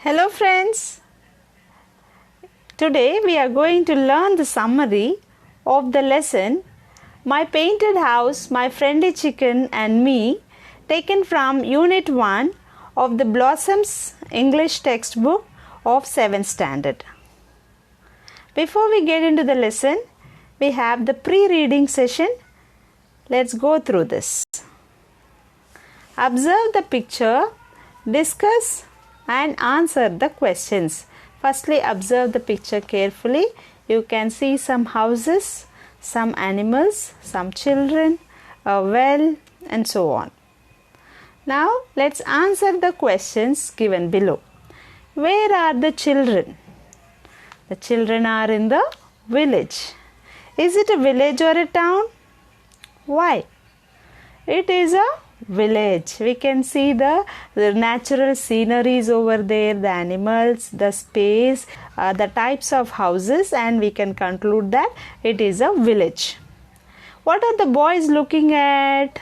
Hello friends, today we are going to learn the summary of the lesson My Painted House, My Friendly Chicken and Me, taken from Unit 1 of the Blossom's English textbook of 7th standard. Before we get into the lesson, we have the pre-reading session. Let's go through this. Observe the picture, discuss and answer the questions. Firstly, observe the picture carefully. You can see some houses, some animals, some children, a well, and so on. Now, let's answer the questions given below. Where are the children? The children are in the village. Is it a village or a town? Why? It is a village. We can see the natural sceneries over there, the animals, the space, the types of houses, and we can conclude that it is a village. What are the boys looking at?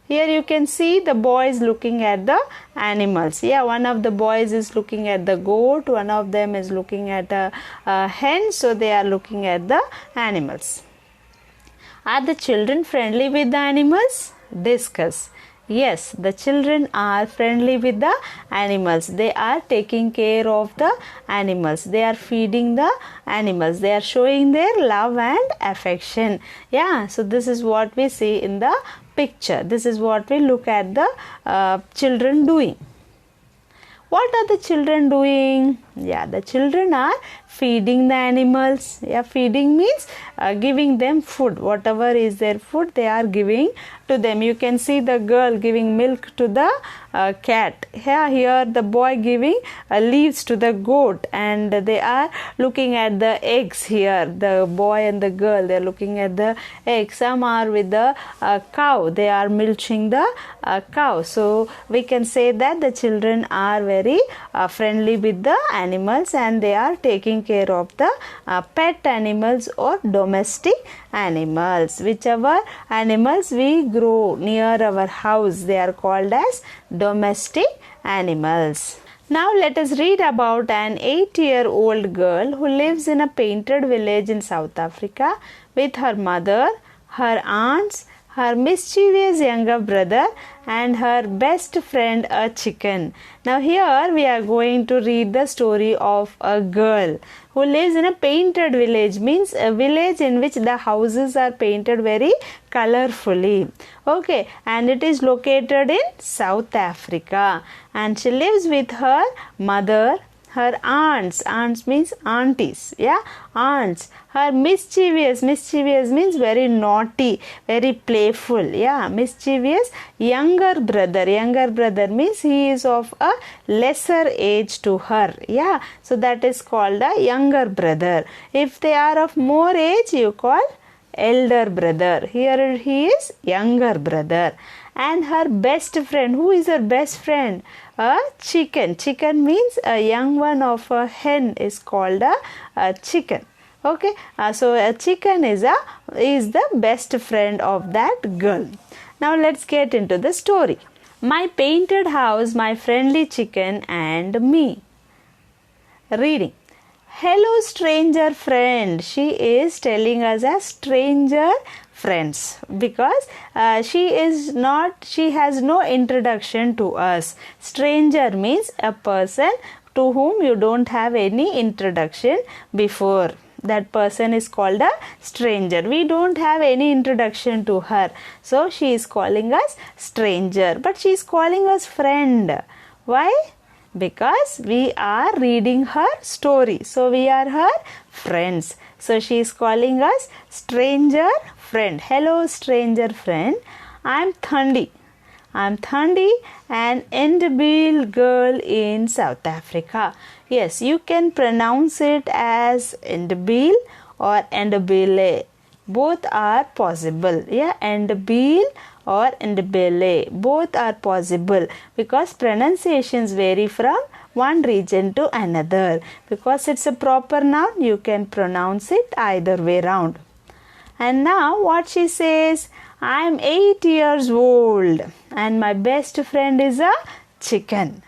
Here you can see the boys looking at the animals. Yeah, one of the boys is looking at the goat, one of them is looking at a hen, so they are looking at the animals. Are the children friendly with the animals? Discuss. Yes, the children are friendly with the animals. They are taking care of the animals. They are feeding the animals. They are showing their love and affection. Yeah, so this is what we see in the picture. This is what we look at the children doing. What are the children doing? Yeah, the children are feeding the animals. Yeah, feeding means giving them food. Whatever is their food, they are giving to them. You can see the girl giving milk to the cat. Here the boy giving leaves to the goat, and they are looking at the eggs here. The boy and the girl, they are looking at the eggs. Some are with the cow. They are milking the cow. So we can say that the children are very friendly with the animals, and they are taking care of the pet animals or domestic animals. Whichever animals we grow near our house, they are called as domestic animals. Now let us read about an 8-year-old girl who lives in a painted village in South Africa with her mother, her aunts, her mischievous younger brother, and her best friend, a chicken. Now here we are going to read the story of a girl who lives in a painted village, means a village in which the houses are painted very colorfully. Okay, and it is located in South Africa, and she lives with her mother, her aunts means aunties, aunts, her mischievous means very naughty, very playful, mischievous younger brother means he is of a lesser age to her, so that is called a younger brother. If they are of more age, you call elder brother. Here he is younger brother. And her best friend, who is her best friend? A chicken. Chicken means a young one of a hen is called a chicken. Okay, so a chicken is the best friend of that girl. Now let's get into the story. My Painted House, My Friendly Chicken and Me. Reading. Hello stranger friend. She is telling us as stranger friends because she has no introduction to us. Stranger means a person to whom you don't have any introduction before. That person is called a stranger. We don't have any introduction to her, so she is calling us stranger, but she is calling us friend. Why? Because we are reading her story, so we are her friends. So she is calling us stranger friend. Hello stranger friend, I'm Thandi, an Ndebele girl in South Africa. Yes, you can pronounce it as Ndebele or Ndebele. Both are possible. Ndebele or Ndebele. Both are possible because pronunciations vary from one region to another. Because it's a proper noun, you can pronounce it either way round. And now what she says, I am 8 years old and my best friend is a chicken.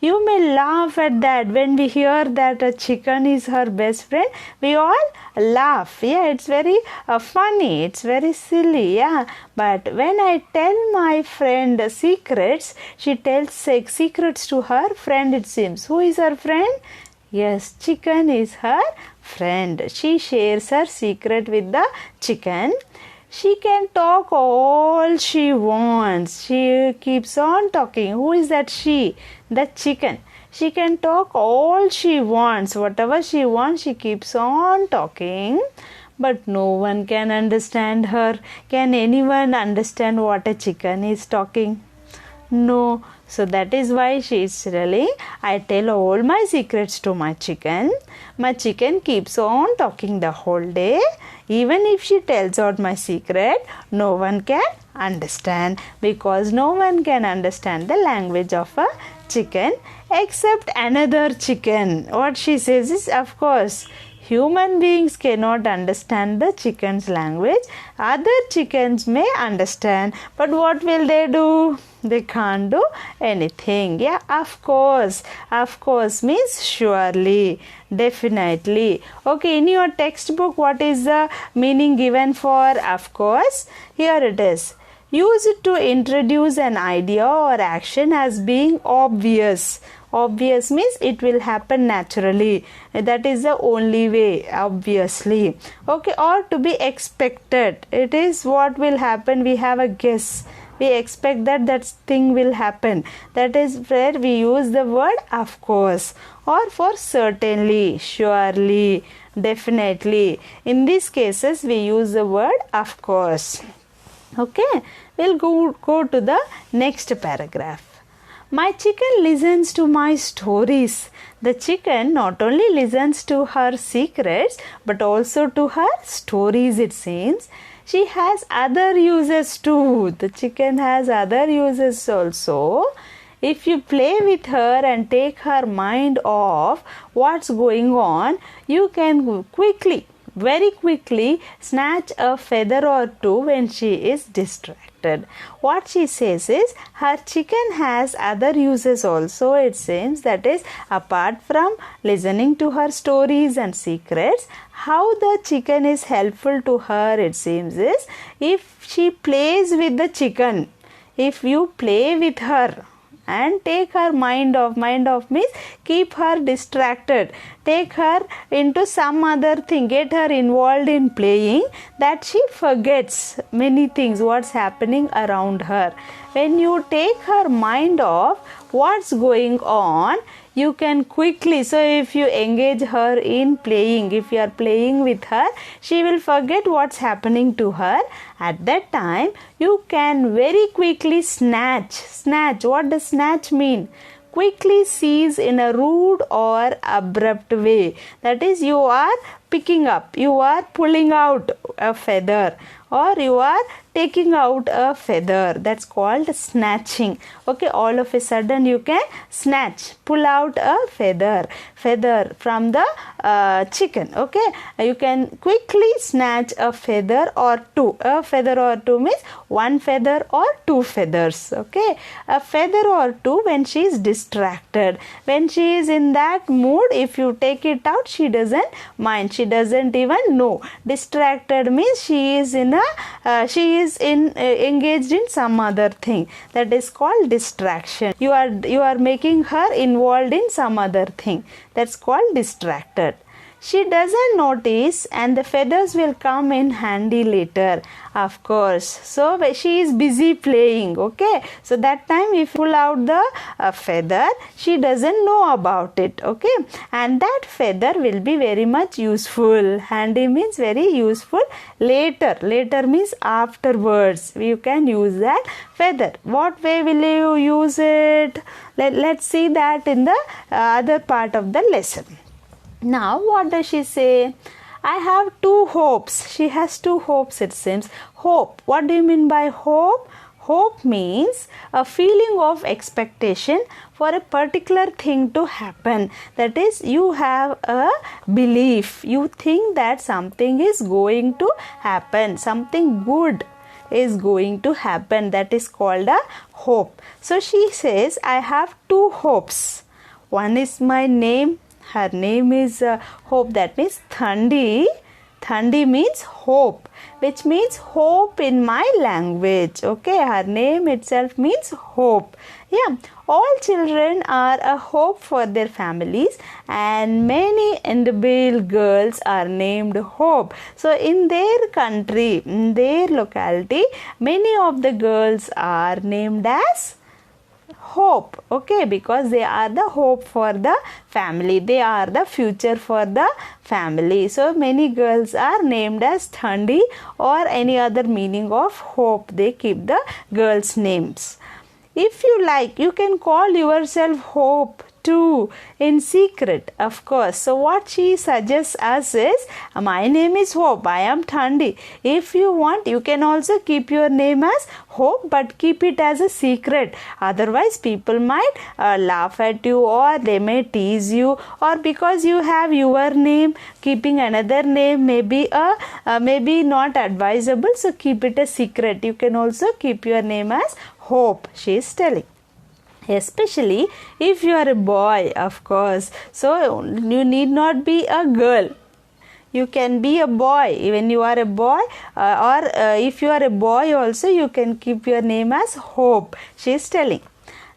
You may laugh at that. When we hear that a chicken is her best friend, we all laugh. Yeah, it's very funny. It's very silly. Yeah, but when I tell my friend secrets, she tells secrets to her friend, it seems. Who is her friend? Yes, chicken is her friend. She shares her secret with the chicken. She can talk all she wants. She keeps on talking. Who is that she? The chicken. She can talk all she wants. Whatever she wants, she keeps on talking. But no one can understand her. Can anyone understand what a chicken is talking? No. So that is why she is really, I tell all my secrets to my chicken. My chicken keeps on talking the whole day. Even if she tells out my secret, no one can understand, because no one can understand the language of a chicken except another chicken. What she says is, of course, human beings cannot understand the chicken's language. Other chickens may understand, but what will they do? They can't do anything. Yeah, of course. Of course means surely, definitely. Okay, in your textbook, what is the meaning given for of course? Here it is. Use it to introduce an idea or action as being obvious. Obvious means it will happen naturally. That is the only way, obviously. Okay, or to be expected. It is what will happen. We have a guess. We expect that thing will happen. That is where we use the word of course, or for certainly, surely, definitely. In these cases, we use the word of course. Okay, we'll go to the next paragraph. My chicken listens to my stories. The chicken not only listens to her secrets, but also to her stories, it seems. She has other uses too. The chicken has other uses also. If you play with her and take her mind off what's going on, you can very quickly snatch a feather or two when she is distracted. What she says is, her chicken has other uses also, it seems. That is, apart from listening to her stories and secrets, how the chicken is helpful to her, it seems, is if she plays with the chicken. If you play with her and take her mind off means keep her distracted, take her into some other thing, get her involved in playing, that she forgets many things, what's happening around her. When you take her mind off what's going on, you can quickly, so if you engage her in playing, if you are playing with her, she will forget what's happening to her. At that time, you can very quickly snatch. What does snatch mean? Quickly seize in a rude or abrupt way. That is, you are picking up, you are pulling out a feather, or you are taking out a feather. That's called snatching. Okay, all of a sudden you can snatch, pull out a feather from the chicken. Okay, you can quickly snatch a feather or two. A feather or two means one feather or two feathers. Okay, a feather or two when she is distracted. When she is in that mood, if you take it out, she doesn't mind. She doesn't even know. Distracted means she is engaged in some other thing. That is called distraction. You are making her involved in some other thing. That's called distracted. She doesn't notice, and the feathers will come in handy later, of course. So she is busy playing. Okay, so that time if you pull out the feather, she doesn't know about it. Okay, and that feather will be very much useful. Handy means very useful. Later means afterwards you can use that feather. What way will you use it? Let's see that in the other part of the lesson. Now, what does she say? I have two hopes. She has two hopes, it seems. Hope. What do you mean by hope? Hope means a feeling of expectation for a particular thing to happen. That is, you have a belief. You think that something is going to happen. Something good is going to happen. That is called a hope. So she says, I have two hopes. One is my name. Her name is Hope. That means Thandi. Thandi means hope, which means hope in my language. Okay, her name itself means hope. Yeah, all children are a hope for their families, and many individual girls are named Hope. So in their country, in their locality, many of the girls are named as Hope. Okay, because they are the hope for the family, they are the future for the family. So many girls are named as Thandi or any other meaning of hope. They keep the girls' names. If you like, you can call yourself Hope too in secret, of course. So what she suggests us is, my name is Hope, I am Thandi. If you want, you can also keep your name as Hope, but keep it as a secret. Otherwise people might laugh at you, or they may tease you, or because you have your name, keeping another name may be maybe not advisable. So keep it a secret. You can also keep your name as Hope, she is telling. Especially if you are a boy, of course. So you need not be a girl. You can be a boy when you are a boy, or if you are a boy also, you can keep your name as Hope, she is telling.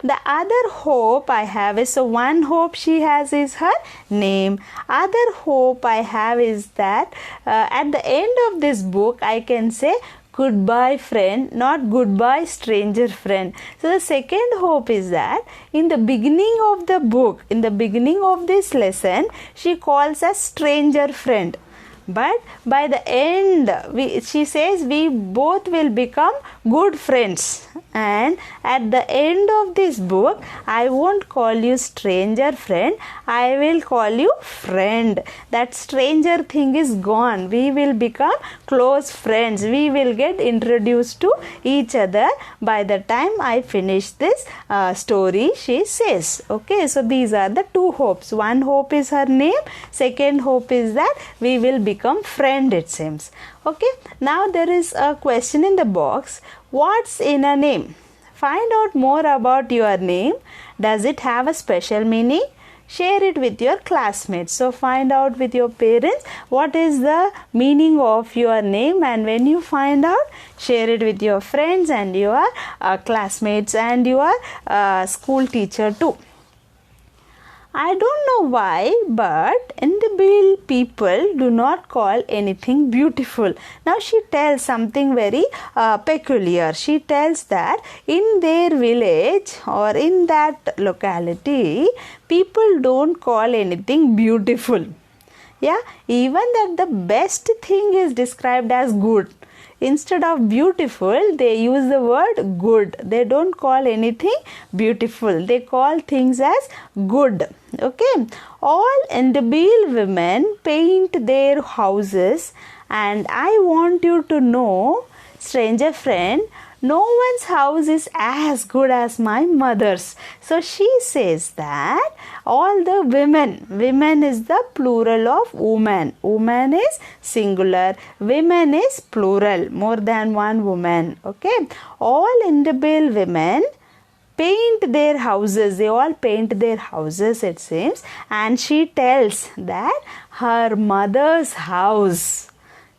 The other hope I have is, so one hope she has is her name. Other hope I have is that at the end of this book I can say, goodbye friend, not goodbye stranger friend. So the second hope is that in the beginning of the book, in the beginning of this lesson, she calls us stranger friend. But by the end, she says we both will become good friends. And at the end of this book, I won't call you stranger friend, I will call you friend. That stranger thing is gone. We will become close friends. We will get introduced to each other by the time I finish this story, she says. Okay, so these are the two hopes. One hope is her name. Second hope is that we will become friend, it seems. Okay, now there is a question in the box. What's in a name? Find out more about your name. Does it have a special meaning? Share it with your classmates. So find out with your parents what is the meaning of your name, and when you find out, share it with your friends and your classmates and your school teacher too. I don't know why, but individual people do not call anything beautiful. Now she tells something very peculiar. She tells that in their village or in that locality, people don't call anything beautiful. Yeah, even that the best thing is described as good. Instead of beautiful, they use the word good. They don't call anything beautiful. They call things as good. Okay. All individual women paint their houses, and I want you to know, stranger friend, no one's house is as good as my mother's. So she says that all the women is the plural of woman. Woman is singular, women is plural, more than one woman. Okay, all individual women paint their houses. They all paint their houses, it seems. And she tells that her mother's house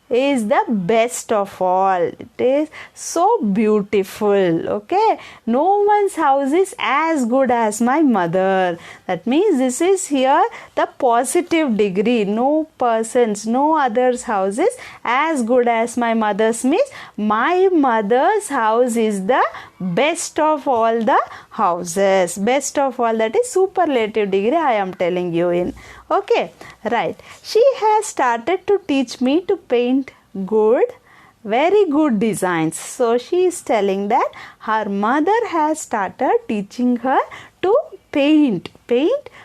is the best of all. It is so beautiful. Okay, no one's house is as good as my mother. That means this is here the positive degree. No person's, no other's house is as good as my mother's, means my mother's house is the best of all the houses. Best of all, that is superlative degree I am telling you in. Okay, right. She has started to teach me to paint very good designs. So she is telling that her mother has started teaching her to paint.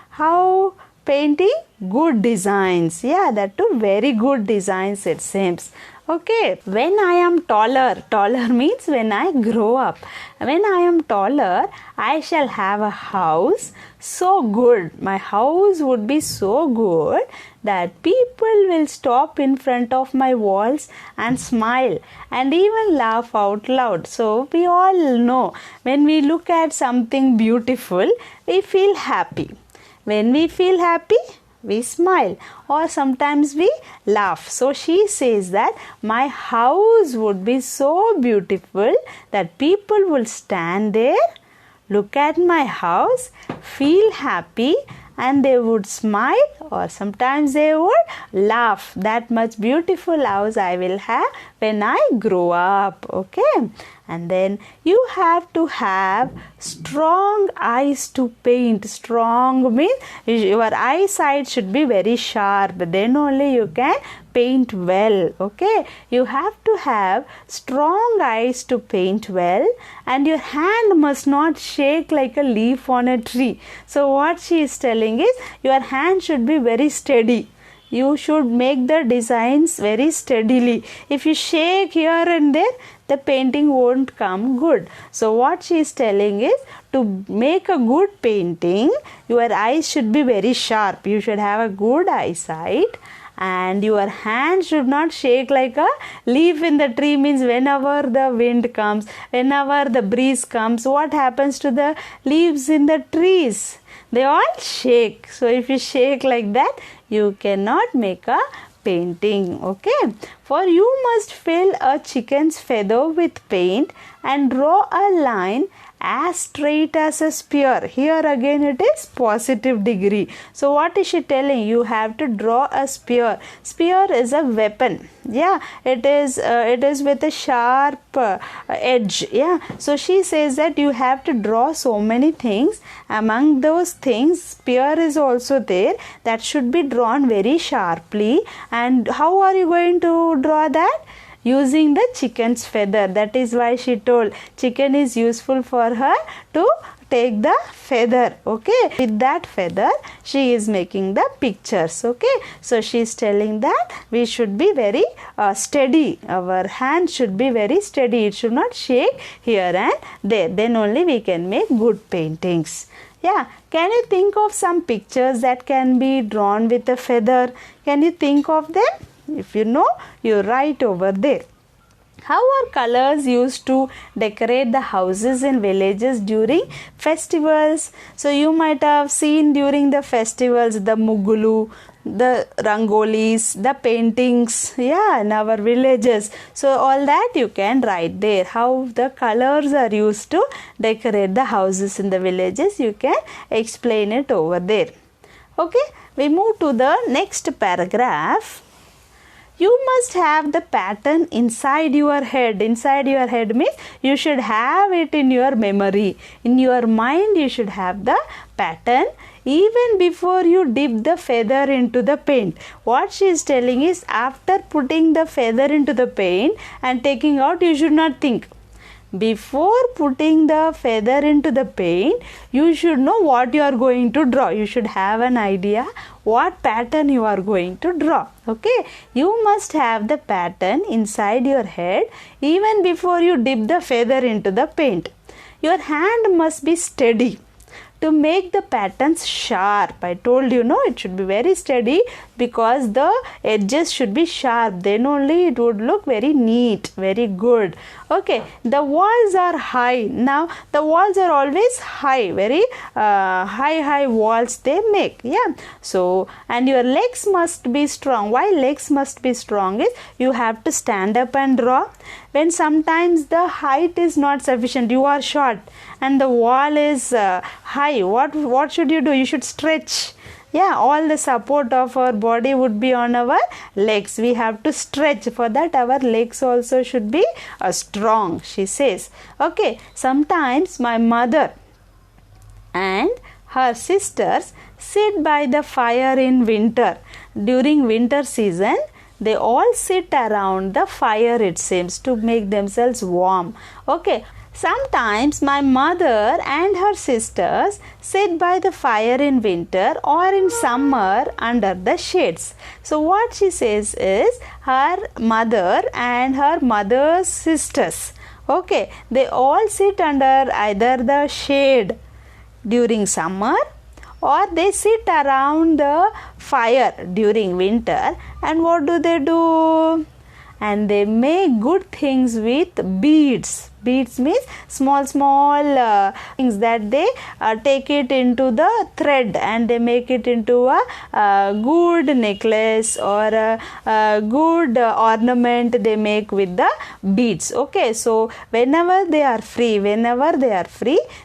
How? Painting good designs. Yeah, that too very good designs, it seems. Okay, when I am taller means when I grow up. When I am taller, I shall have a house so good. My house would be so good that people will stop in front of my walls and smile and even laugh out loud. So we all know when we look at something beautiful, we feel happy. When we feel happy, we smile, or sometimes we laugh. So she says that my house would be so beautiful that people will stand there, look at my house, feel happy, and they would smile, or sometimes they would laugh. That much beautiful house I will have when I grow up. Okay, and then you have to have strong eyes to paint. Strong means your eyesight should be very sharp, then only you can paint well. Okay, you have to have strong eyes to paint well, and your hand must not shake like a leaf on a tree. So what she is telling is your hand should be very steady. You should make the designs very steadily. If you shake here and there, the painting won't come good. So what she is telling is, to make a good painting, your eyes should be very sharp. You should have a good eyesight, and your hand should not shake like a leaf in the tree. Means whenever the wind comes, whenever the breeze comes, what happens to the leaves in the trees? They all shake. So if you shake like that, you cannot make a painting. Okay, for you must fill a chicken's feather with paint and draw a line as straight as a spear. Here again it is positive degree. So what is she telling? You have to draw a spear. Spear is a weapon. Yeah, it is with a sharp edge. Yeah, so she says that you have to draw so many things. Among those things, spear is also there. That should be drawn very sharply. And how are you going to draw that? Using the chicken's feather. That is why she told chicken is useful for her to take the feather. Okay, with that feather she is making the pictures. Okay, so she is telling that we should be very steady. Our hand should be very steady. It should not shake here and there. Then only we can make good paintings. Yeah, can you think of some pictures that can be drawn with a feather? Can you think of them? If you know, you write over there. How are colors used to decorate the houses in villages during festivals? So you might have seen during the festivals the mugulu, the rangolis, the paintings, yeah, in our villages. So all that you can write there. How the colors are used to decorate the houses in the villages, you can explain it over there. Okay, we move to the next paragraph. You must have the pattern inside your head. Inside your head means you should have it in your memory. In your mind you should have the pattern even before you dip the feather into the paint. What she is telling is, after putting the feather into the paint and taking out, you should not think. Before putting the feather into the paint, you should know what you are going to draw. You should have an idea what pattern you are going to draw. Okay, you must have the pattern inside your head even before you dip the feather into the paint. Your hand must be steady to make the patterns sharp. I told you, no, it should be very steady because the edges should be sharp. Then only it would look very neat, very good. Okay, the walls are high. Now the walls are always high, very high walls they make. Yeah, so and your legs must be strong. Why legs must be strong is you have to stand up and draw. When sometimes the height is not sufficient, you are short and the wall is high, what should you do? You should stretch. Yeah, all the support of our body would be on our legs. We have to stretch. For that our legs also should be strong, she says. Okay, sometimes my mother and her sisters sit by the fire in winter. During winter season, they all sit around the fire, it seems, to make themselves warm. Okay, sometimes my mother and her sisters sit by the fire in winter or in summer under the shades. So what she says is, her mother and her mother's sisters, okay, they all sit under either the shade during summer or they sit around the fire during winter. And what do? and they make good things with beads. Beads means small things that they take it into the thread and they make it into a good necklace or a good ornament they make with the beads. Okay, so whenever they are free,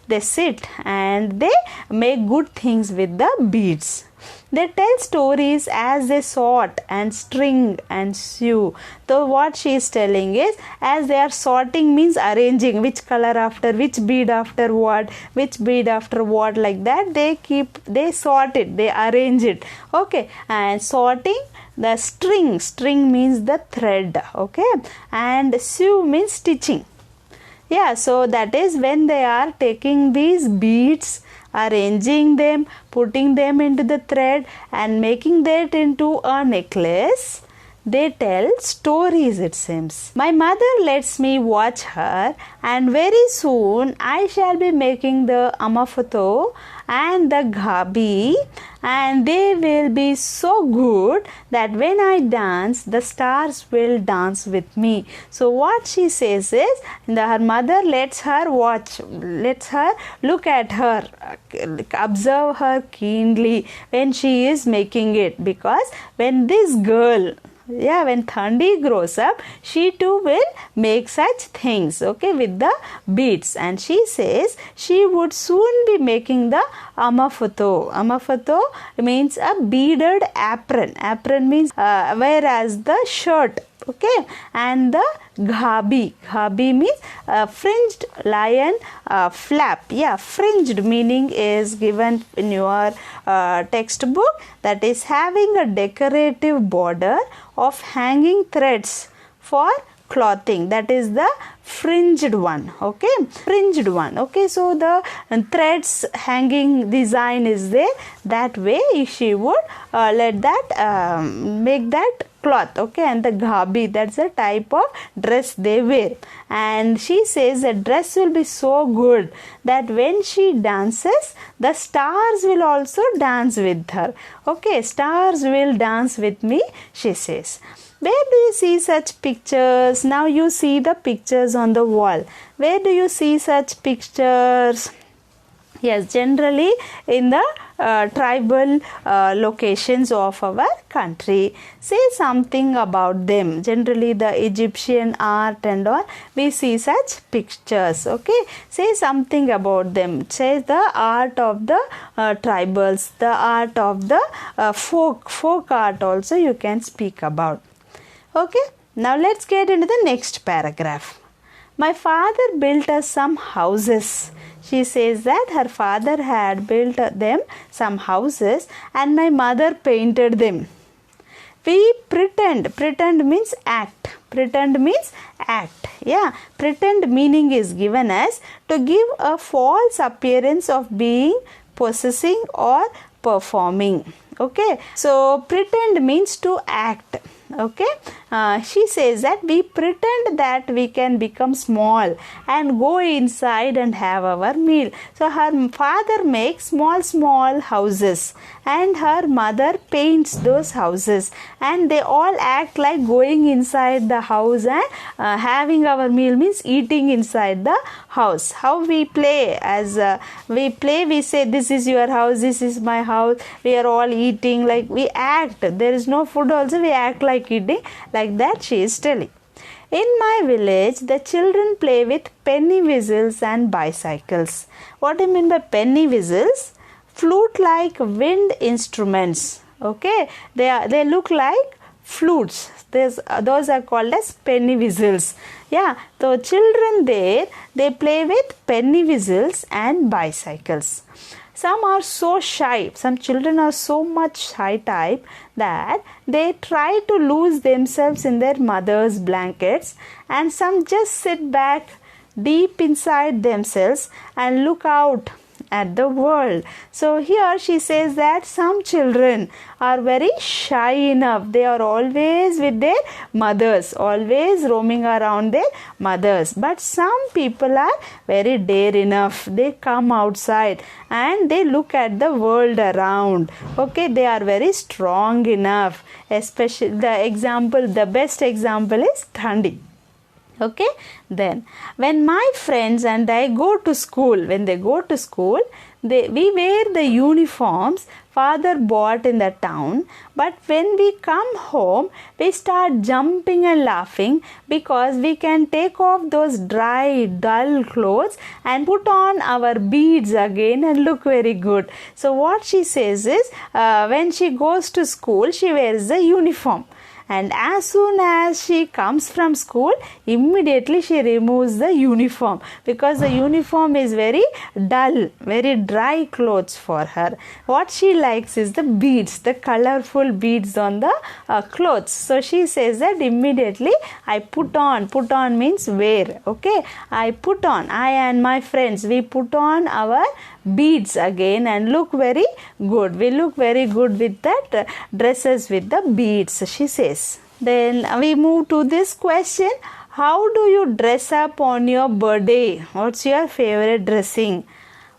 they sit and they make good things with the beads. They tell stories as they sort and string and sew. So what she is telling is, as they are sorting means arranging which color after which bead after what, which bead after what, like that they sort it, they arrange it. Okay, and sorting, the string means the thread. Okay, and sew means stitching. Yeah, so that is when they are taking these beads, arranging them, putting them into the thread and making that into a necklace. They tell stories, it seems. My mother lets me watch her, and very soon I shall be making the amafoto and the ghabi, and they will be so good that when I dance, the stars will dance with me. So what she says is, her mother lets her watch, lets her look at her, observe her keenly when she is making it, because when this girl, when Thandi grows up, she too will make such things, okay, with the beads. And she says she would soon be making the amafoto. Amafoto means a beaded apron. Apron means whereas the shirt, okay, and the ghabi means fringed lion flap. Yeah, fringed meaning is given in your textbook, that is having a decorative border of hanging threads for clothing. That is the fringed one. Okay, fringed one. Okay, so the threads hanging design is there. That way she would let that make that cloth. Okay, and the ghabi, that's a type of dress they wear. And she says the dress will be so good that when she dances, the stars will also dance with her. Okay, stars will dance with me, she says. Where do you see such pictures? Now you see the pictures on the wall. Where do you see such pictures? Yes, generally in the tribal locations of our country. Say something about them. Generally the Egyptian art and all, we see such pictures. Okay, say something about them. Say the art of the tribals, the art of the folk art also you can speak about. Okay, now let's get into the next paragraph. My father built us some houses. She says that her father had built them some houses and my mother painted them. We pretend means act. Pretend means act. Yeah, pretend meaning is given as to give a false appearance of being, possessing or performing. Okay, so pretend means to act. Okay, she says that we pretend that we can become small and go inside and have our meal. So her father makes small houses and her mother paints those houses, and they all act like going inside the house and having our meal means eating inside the house. How we play, as we say this is your house, this is my house, we are all eating, like we act. There is no food also, we act like eating, like that she is telling. In my village, the children play with penny whistles and bicycles. What do you mean by penny whistles? Flute-like wind instruments. Okay, they look like flutes. Those are called as penny whistles. Yeah, so children there, they play with penny whistles and bicycles. Some are so shy, some children are so much shy type that they try to lose themselves in their mother's blankets, and some just sit back deep inside themselves and look out at the world. So here she says that some children are very shy enough. They are always with their mothers, always roaming around their mothers. But some people are very dare enough. They come outside and they look at the world around. Okay, they are very strong enough. especially the best example is Thandi. Okay, then when my friends and I go to school, when they go to school, we wear the uniforms father bought in the town, but when we come home, we start jumping and laughing because we can take off those dry, dull clothes and put on our beads again and look very good. So what she says is, when she goes to school, she wears the uniform. And as soon as she comes from school, immediately she removes the uniform because the uniform is very dull, very dry clothes for her. What she likes is the beads, the colorful beads on the clothes. So she says that immediately I put on means wear. Okay, I and my friends, we put on our beads again and look very good. We look very good with that dresses with the beads, she says. Then we move to this question. How do you dress up on your birthday? What's your favorite dressing?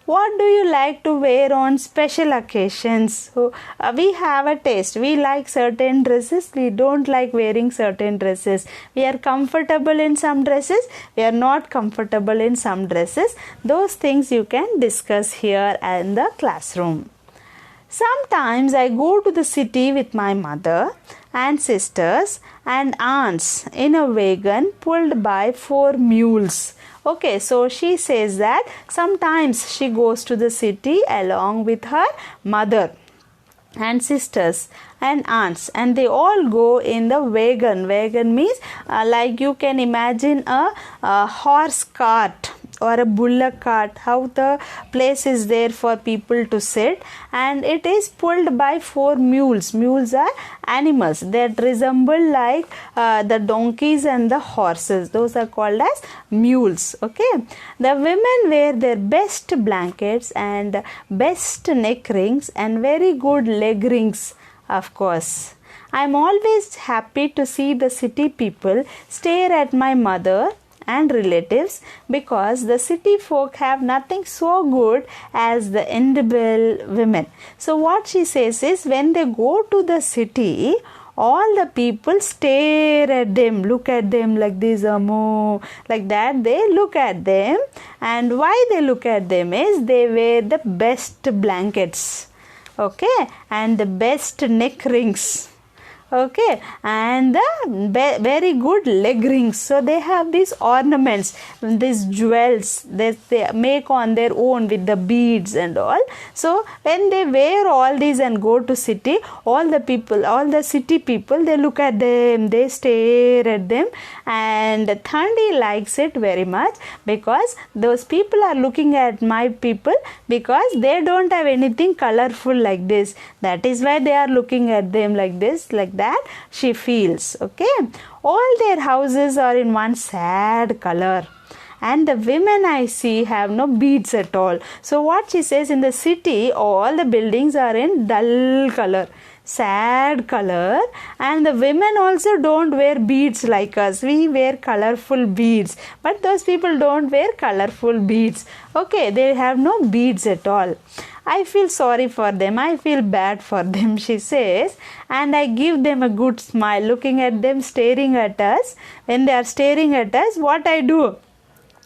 What do you like to wear on special occasions? So, we have a taste. We like certain dresses. We don't like wearing certain dresses. We are comfortable in some dresses. We are not comfortable in some dresses. Those things you can discuss here in the classroom. Sometimes I go to the city with my mother and sisters and aunts in a wagon pulled by 4 mules. Okay, so she says that sometimes she goes to the city along with her mother and sisters and aunts, and they all go in the wagon. Wagon means like you can imagine a horse cart or a bullock cart, how the place is there for people to sit, and it is pulled by 4 mules. Mules are animals that resemble like the donkeys and the horses. Those are called as mules. Okay, the women wear their best blankets and best neck rings and very good leg rings, of course. I am always happy to see the city people stare at my mother and relatives because the city folk have nothing so good as the individual women. So what she says is, when they go to the city, all the people stare at them, look at them like this, like that. They look at them, and why they look at them is they wear the best blankets, okay, and the best neck rings, okay, and the very good leg rings. So they have these ornaments, these jewels that they make on their own with the beads and all. So when they wear all these and go to city, all the city people, they look at them, they stare at them, and Thandi likes it very much because those people are looking at my people because they don't have anything colorful like this. That is why they are looking at them like this, like that she feels. Okay, all their houses are in one sad color, and the women I see have no beads at all. So what she says, in the city all the buildings are in dull color, sad color, and the women also don't wear beads like us. We wear colorful beads, but those people don't wear colorful beads. Okay, they have no beads at all. I feel sorry for them, I feel bad for them, she says, and I give them a good smile, looking at them staring at us. When they are staring at us, what I do?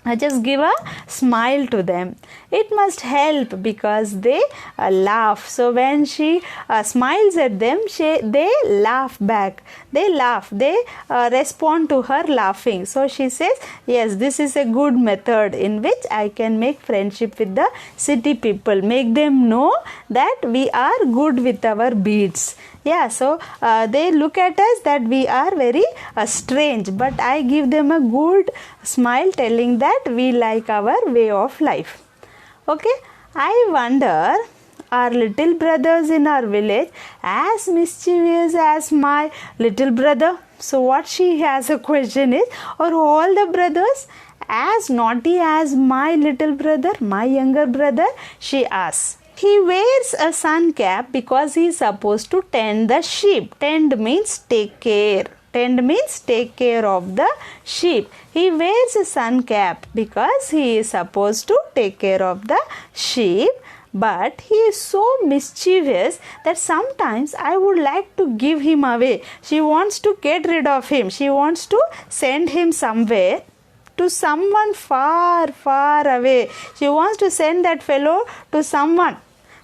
I just give a smile to them. It must help because they laugh. So when she smiles at them, they laugh back. They laugh. They respond to her laughing. So she says, yes, this is a good method in which I can make friendship with the city people. Make them know that we are good with our beads. Yeah, so they look at us that we are very strange, but I give them a good smile telling that we like our way of life. Okay, I wonder, are little brothers in our village as mischievous as my little brother? So what she has a question is, are all the brothers as naughty as my little brother, my younger brother? She asks. He wears a sun cap because he is supposed to tend the sheep. Tend means take care. Tend means take care of the sheep. He wears a sun cap because he is supposed to take care of the sheep. but he is so mischievous that sometimes I would like to give him away. She wants to get rid of him. She wants to send him somewhere, to someone far, far away. She wants to send that fellow to someone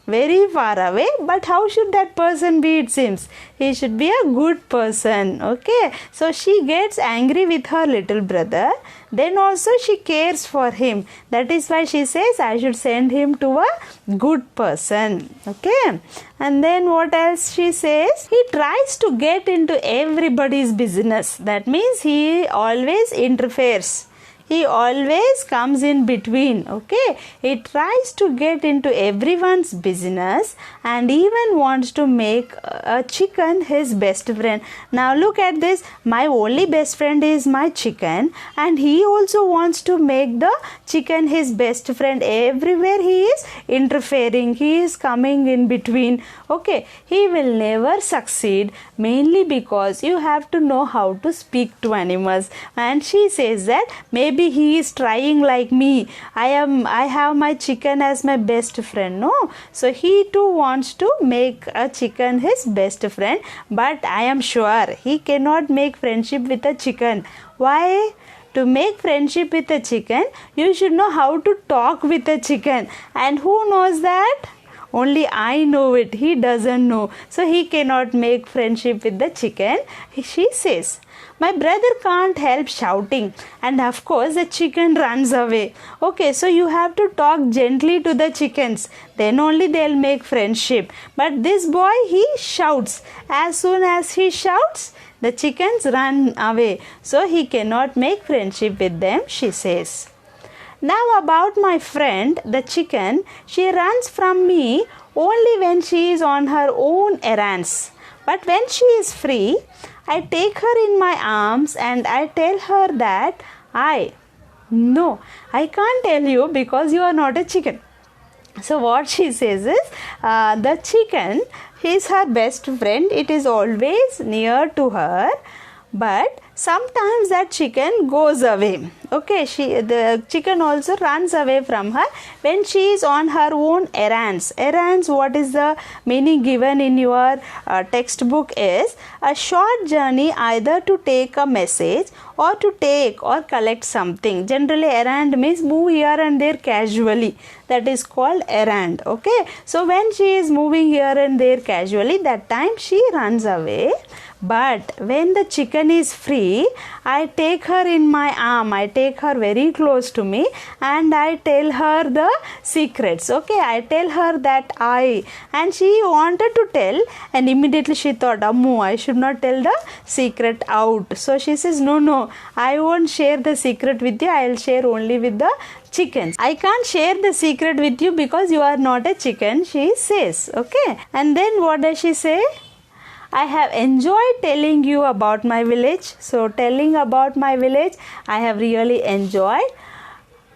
very far away, but how should that person be? It seems he should be a good person. Okay, so she gets angry with her little brother. Then also she cares for him. That is why she says, I should send him to a good person. Okay, and then what else she says? He tries to get into everybody's business. That means he always interferes. He always comes in between. Okay, he tries to get into everyone's business and even wants to make a chicken his best friend. Now look at this. My only best friend is my chicken, and he also wants to make the chicken his best friend. Everywhere he is interfering. He is coming in between. Okay, he will never succeed, mainly because you have to know how to speak to animals. And she says that maybe he is trying like me. I have my chicken as my best friend. No, so he too wants to make a chicken his best friend, but I am sure he cannot make friendship with a chicken. Why? To make friendship with a chicken, you should know how to talk with a chicken. And who knows that? Only I know it. He doesn't know. So he cannot make friendship with the chicken. She says, my brother can't help shouting, and of course the chicken runs away. Okay, so you have to talk gently to the chickens, then only they'll make friendship. But this boy, he shouts. As soon as he shouts, the chickens run away. So he cannot make friendship with them, she says. Now about my friend, the chicken, she runs from me only when she is on her own errands. But when she is free, I take her in my arms and I tell her that no, I can't tell you because you are not a chicken. So what she says is, the chicken is her best friend. It is always near to her, but sometimes that chicken goes away. Okay, the chicken also runs away from her when she is on her own errands. Errands, what is the meaning given in your textbook is a short journey either to take a message or to take or collect something. Generally, errand means move here and there casually. That is called errand. Okay, so when she is moving here and there casually, that time she runs away. But when the chicken is free, I take her in my arm. I take her very close to me and I tell her the secrets. Okay, I tell her that and she wanted to tell, and immediately she thought, Ammu, I should not tell the secret out. So she says, no, I won't share the secret with you. I will share only with the chickens. I can't share the secret with you because you are not a chicken, she says. Okay, and then what does she say? I have enjoyed telling you about my village. So telling about my village, I have really enjoyed.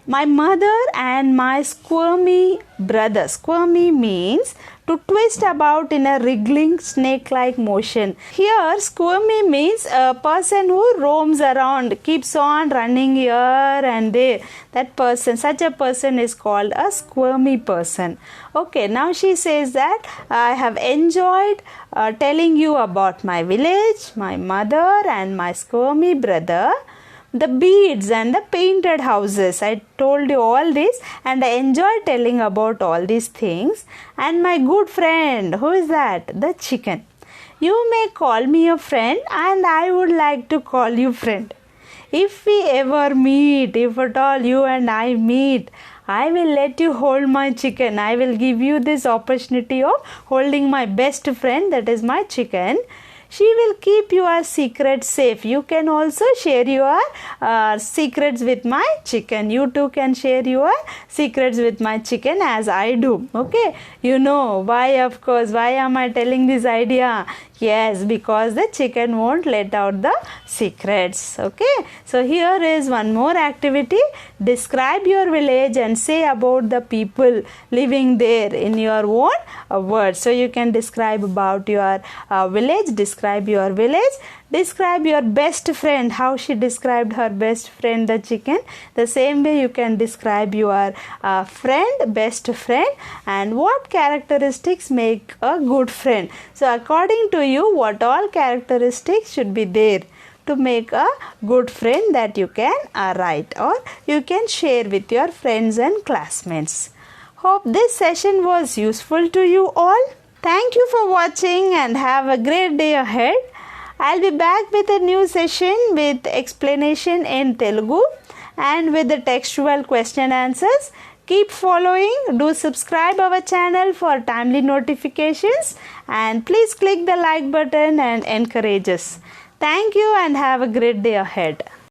My mother and my squirmy brother. Squirmy means to twist about in a wriggling snake-like motion. Here, squirmy means a person who roams around, keeps on running here and there. That person, such a person is called a squirmy person. Okay, now she says that I have enjoyed telling you about my village, my mother and my squirmy brother, the beads and the painted houses. I told you all this and I enjoy telling about all these things. And my good friend, who is that? The chicken. You may call me a friend and I would like to call you friend. If we ever meet, if at all you and I meet, I will let you hold my chicken. I will give you this opportunity of holding my best friend, that is my chicken. She will keep your secrets safe. You can also share your secrets with my chicken. You too can share your secrets with my chicken as I do. Okay, you know why, of course, why am I telling this idea? Yes, because the chicken won't let out the secrets. Okay. So here is one more activity. Describe your village and say about the people living there in your own words. So you can describe about your village. Describe your village. Describe your best friend, how she described her best friend, the chicken. The same way you can describe your friend, best friend, and what characteristics make a good friend. So according to you, what all characteristics should be there to make a good friend, that you can write or you can share with your friends and classmates. Hope this session was useful to you all. Thank you for watching and have a great day ahead. I'll be back with a new session with explanation in Telugu and with the textual question answers. Keep following. Do subscribe our channel for timely notifications and please click the like button and encourage us. Thank you and have a great day ahead.